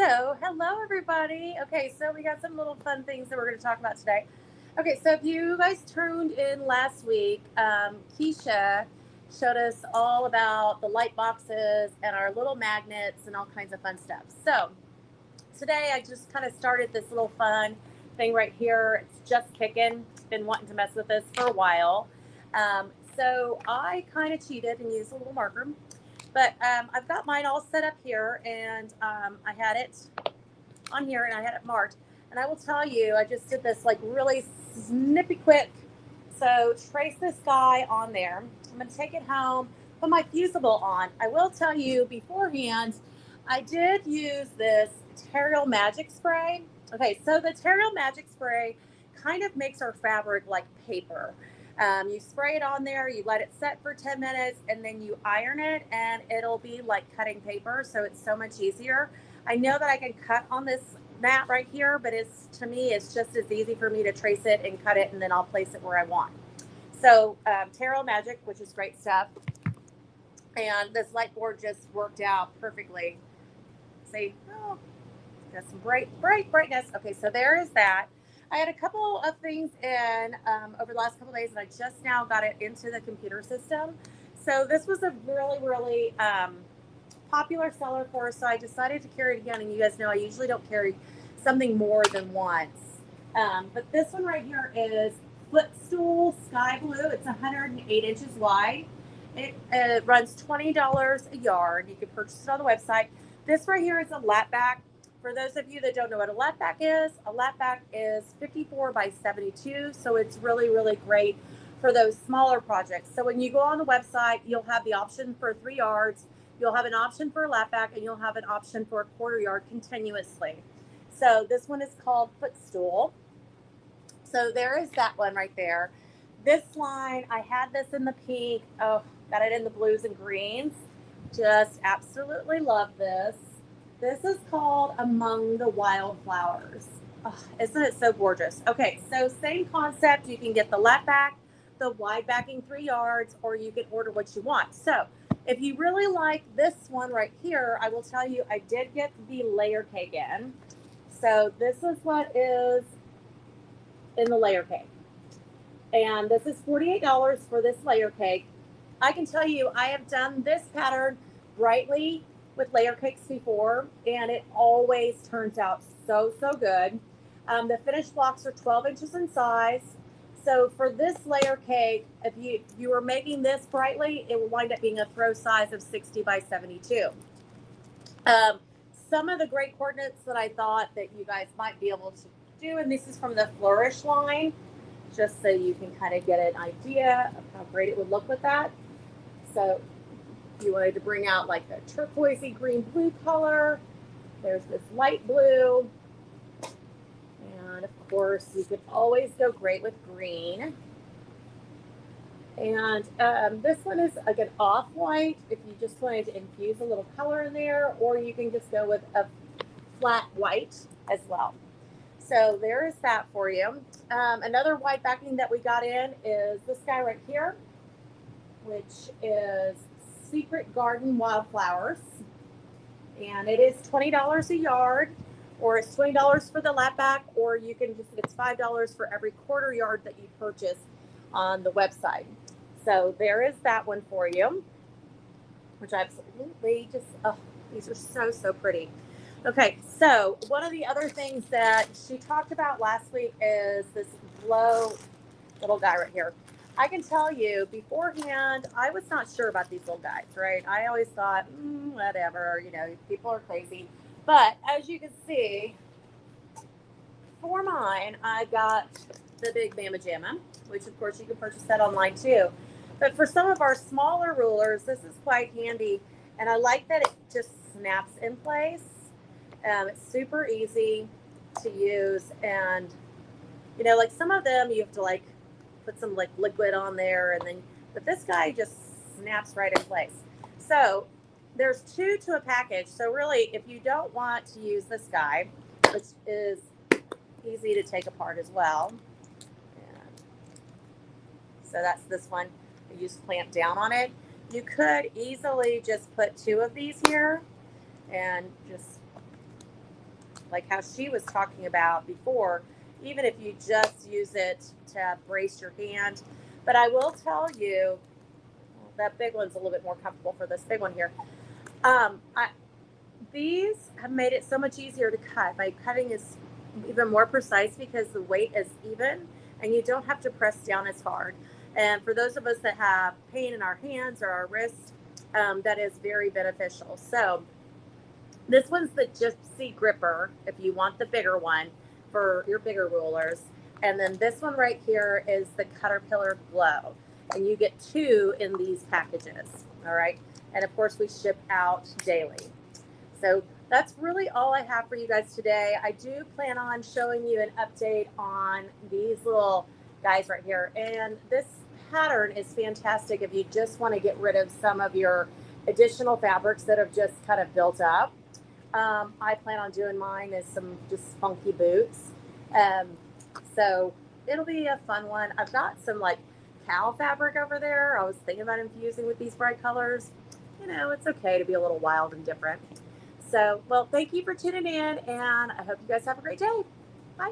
So, hello everybody. Okay, so we got some little fun things that we're going to talk about today. Okay, so if you guys tuned in last week, Keisha showed us all about the light boxes and our little magnets and all kinds of fun stuff. So, today I just kind of started this little fun thing right here. It's just Kickin. Been wanting to mess with this for a while. So, I kind of cheated and used a little marker, but I've got mine all set up here, and I had it on here and I had it marked. And I will tell you, I just did this like really snippy quick. So trace this guy on there. I'm going to take it home, put my fusible on. I will tell you beforehand, I did use this Terreal Magic Spray. Okay, so the Terreal Magic Spray kind of makes our fabric like paper. You spray it on there, you let it set for 10 minutes, and then you iron it, and it'll be like cutting paper. So it's so much easier. I know that I can cut on this mat right here, but to me, it's just as easy for me to trace it and cut it, and then I'll place it where I want. So Terreal Magic, which is great stuff. And this light board just worked out perfectly. See, oh, got some brightness. Okay, so there is that. I had a couple of things in over the last couple of days, and I just now got it into the computer system. So this was a really popular seller for us, so I decided to carry it again. And you guys know I usually don't carry something more than once. But this one right here is Footstool Sky Blue. It's 108 inches wide. It runs $20 a yard. You can purchase it on the website. This right here is a lap back. For those of you that don't know what a lap back is 54 by 72. So it's really great for those smaller projects. So when you go on the website, you'll have the option for 3 yards. You'll have an option for a lap back, and you'll have an option for a quarter yard continuously. So this one is called Footstool. So there is that one right there. This line, I had this in the pink. Oh, got it in the blues and greens. Just absolutely love this. This is called Among the Wildflowers. Oh, isn't it so gorgeous? Okay, so same concept. You can get the lap back, the wide backing 3 yards, or you can order what you want. So if you really like this one right here, I will tell you I did get the layer cake in. So this is what is in the layer cake. And this is $48 for this layer cake. I can tell you I have done this pattern brightly with layer cakes before, and it always turns out so good. The finished blocks are 12 inches in size. So for this layer cake, if you were making this brightly, it will wind up being a throw size of 60 by 72. Some of the great coordinates that I thought that you guys might be able to do, and this is from the Flourish line, just so you can kind of get an idea of how great it would look with that. So if you wanted to bring out like the turquoisey green blue color, there's this light blue. And of course, you could always go great with green. And this one is like an off-white if you just wanted to infuse a little color in there, or you can just go with a flat white as well. So there is that for you. Another white backing that we got in is this guy right here, which is Secret Garden Wildflowers. And it is $20 a yard, or it's $20 for the lap back, or you can just, it's $5 for every quarter yard that you purchase on the website. So there is that one for you, which I absolutely just, oh, these are so pretty. Okay, so one of the other things that she talked about last week is this glow little guy right here. I can tell you beforehand, I was not sure about these little guys, right? I always thought, whatever, people are crazy. But as you can see, for mine, I got the Big Mama Jamma, which of course you can purchase that online too. But for some of our smaller rulers, this is quite handy. And I like that it just snaps in place. It's super easy to use. And, like some of them you have to like put some like liquid on there, but this guy just snaps right in place. So there's 2 to a package. So really, if you don't want to use this guy, which is easy to take apart as well. And so that's this one. You just clamp down on it. You could easily just put 2 of these here and just like how she was talking about before, even if you just use it to brace your hand. But I will tell you, that big one's a little bit more comfortable for this big one here. I, these have made it so much easier to cut. My cutting is even more precise because the weight is even and you don't have to press down as hard. And for those of us that have pain in our hands or our wrists, that is very beneficial. So this one's the Gypsy Gripper if you want the bigger one for your bigger rulers. And then this one right here is the Caterpillar Glow. And you get 2 in these packages. All right. And of course, we ship out daily. So that's really all I have for you guys today. I do plan on showing you an update on these little guys right here. And this pattern is fantastic if you just want to get rid of some of your additional fabrics that have just kind of built up. I plan on doing mine as some just funky boots. So it'll be a fun one. I've got some like cow fabric over there. I was thinking about infusing with these bright colors. You know, it's okay to be a little wild and different. So, well, thank you for tuning in, and I hope you guys have a great day. Bye.